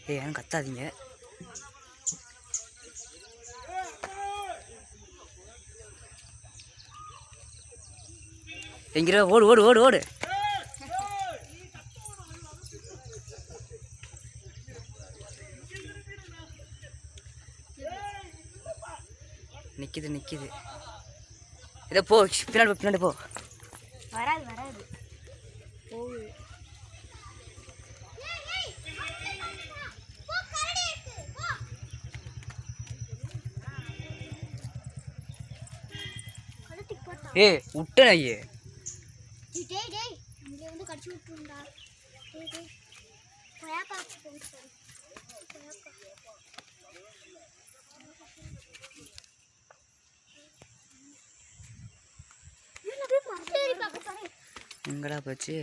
ஏய் எனக்கு கத்தாதீங்க. எங்கிற ஓடு ஓடு ஓடு ஓடு. நிக்குது நிக்குது. இதை போ பின்னாடி போ பின்னாடி போ. வராது வராது போகுது. ஏ விட்டேன் ஐயே. கடிச்சு விட்டுருண்டா. எங்கடா போச்சு?